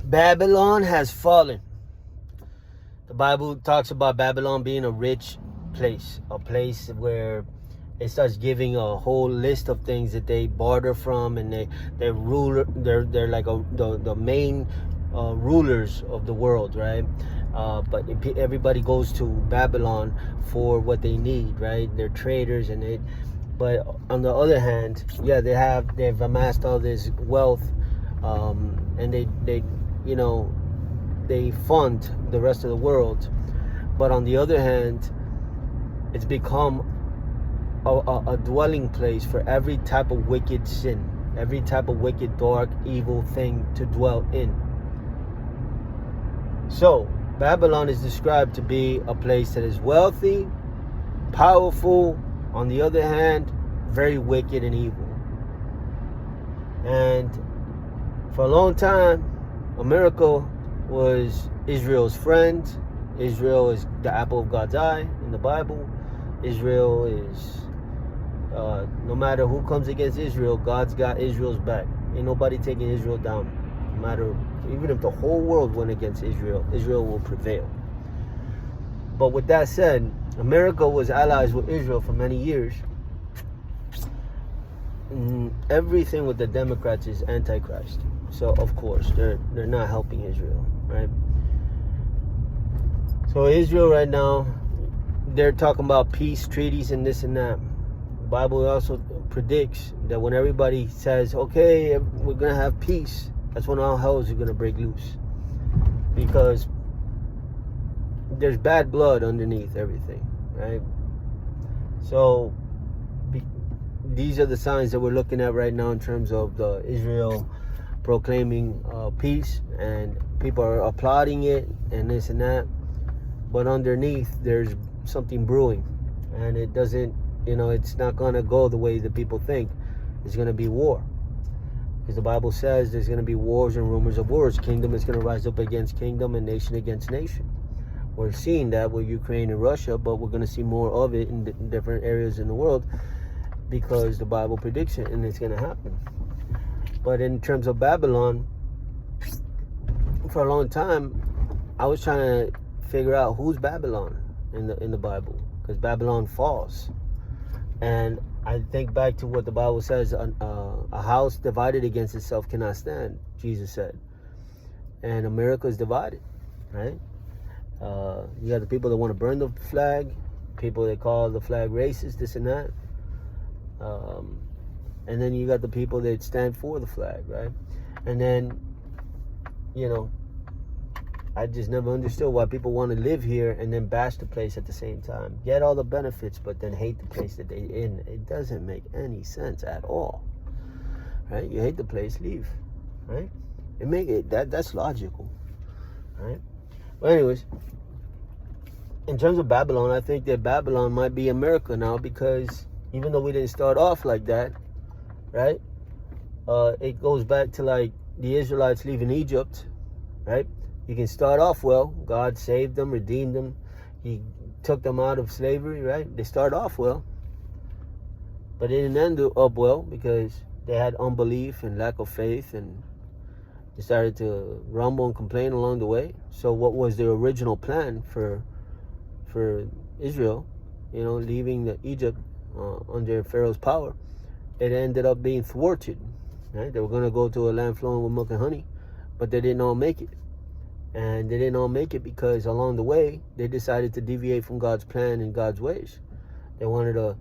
Babylon has fallen. The Bible talks about Babylon being a rich place, a place where it starts giving a whole list of things that they barter from, and they're like the main rulers of the world, right? But everybody goes to Babylon for what they need, right? They're traders, but on the other hand, yeah, they've amassed all this wealth, and they fund the rest of the world. But on the other hand, it's become a dwelling place for every type of wicked sin, every type of wicked, dark, evil thing to dwell in. So Babylon is described to be a place that is wealthy, powerful, on the other hand, very wicked and evil. And for a long time, America was Israel's friend. Israel is the apple of God's eye in the Bible. Israel is, no matter who comes against Israel, God's got Israel's back. Ain't nobody taking Israel down. No matter, even if the whole world went against Israel, Israel will prevail. But with that said, America was allies with Israel for many years. Everything with the Democrats is Antichrist. So of course they're not helping Israel, right? So Israel right now, they're talking about peace treaties and this and that. The Bible also predicts that when everybody says, okay, we're gonna have peace, that's when all hells are gonna break loose, because there's bad blood underneath everything, right? So these are the signs that we're looking at right now in terms of the Israel proclaiming peace, and people are applauding it and this and that, but underneath there's something brewing, and it doesn't, it's not going to go the way that people think. It's going to be war, because the Bible says there's going to be wars and rumors of wars. Kingdom is going to rise up against kingdom and nation against nation. We're seeing that with Ukraine and Russia, but we're going to see more of it in different areas in the world, because the Bible predicts it, and it's going to happen. But in terms of Babylon, for a long time, I was trying to figure out who's Babylon in the Bible, because Babylon falls. And I think back to what the Bible says: a house divided against itself cannot stand, Jesus said. And America is divided, right? You got the people that want to burn the flag, people that call the flag racist, this and that. And then you got the people that stand for the flag, right? And then, I just never understood why people want to live here and then bash the place at the same time. Get all the benefits, but then hate the place that they're in. It doesn't make any sense at all, right? You hate the place, leave, right? That's logical, right? But anyways, in terms of Babylon, I think that Babylon might be America now, because even though we didn't start off like that, right? It goes back to like the Israelites leaving Egypt, right? You can start off well. God saved them, redeemed them. He took them out of slavery, right? They start off well. But it didn't end up well, because they had unbelief and lack of faith, and they started to grumble and complain along the way. So what was their original plan for Israel, leaving Egypt under Pharaoh's power? It ended up being thwarted, right? They were going to go to a land flowing with milk and honey, but they didn't all make it. And they didn't all make it because along the way, they decided to deviate from God's plan and God's ways. They wanted to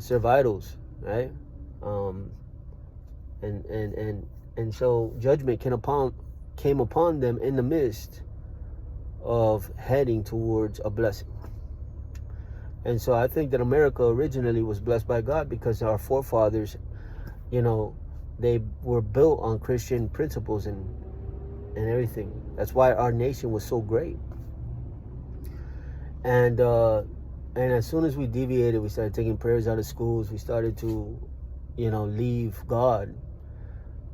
serve idols, right? And so judgment came upon them in the midst of heading towards a blessing. And so I think that America originally was blessed by God, because our forefathers, they were built on Christian principles and everything. That's why our nation was so great. And as soon as we deviated, we started taking prayers out of schools. We started to, leave God,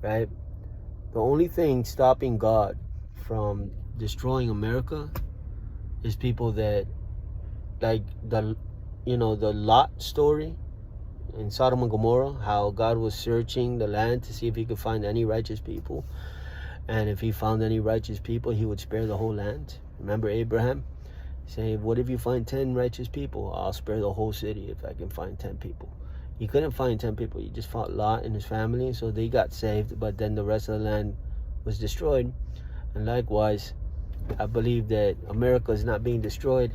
right? The only thing stopping God from destroying America is people that, like the Lot story in Sodom and Gomorrah, how God was searching the land to see if he could find any righteous people. And if he found any righteous people, he would spare the whole land. Remember Abraham saying, what if you find 10 righteous people? I'll spare the whole city if I can find 10 people. He couldn't find 10 people. He just fought Lot and his family, so they got saved, but then the rest of the land was destroyed. And likewise, I believe that America is not being destroyed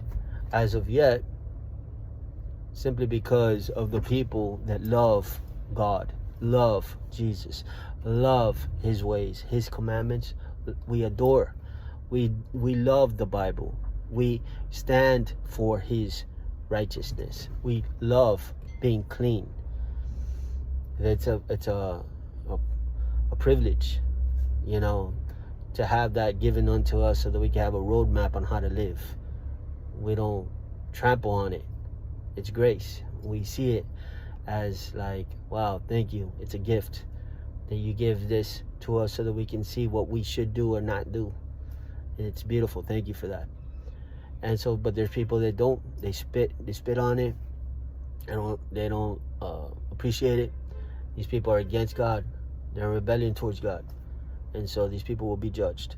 as of yet, simply because of the people that love God, love Jesus, love his ways, his commandments. We adore, we love the Bible. We stand for his righteousness. We love being clean. It's a privilege, you know, to have that given unto us so that we can have a roadmap on how to live. We don't trample on it. It's grace. We see it as like, wow, thank you. It's a gift that you give this to us so that we can see what we should do or not do. And it's beautiful. Thank you for that. And so, but there's people that don't. They spit on it. They don't appreciate it. These people are against God. They're in rebellion towards God. And so these people will be judged.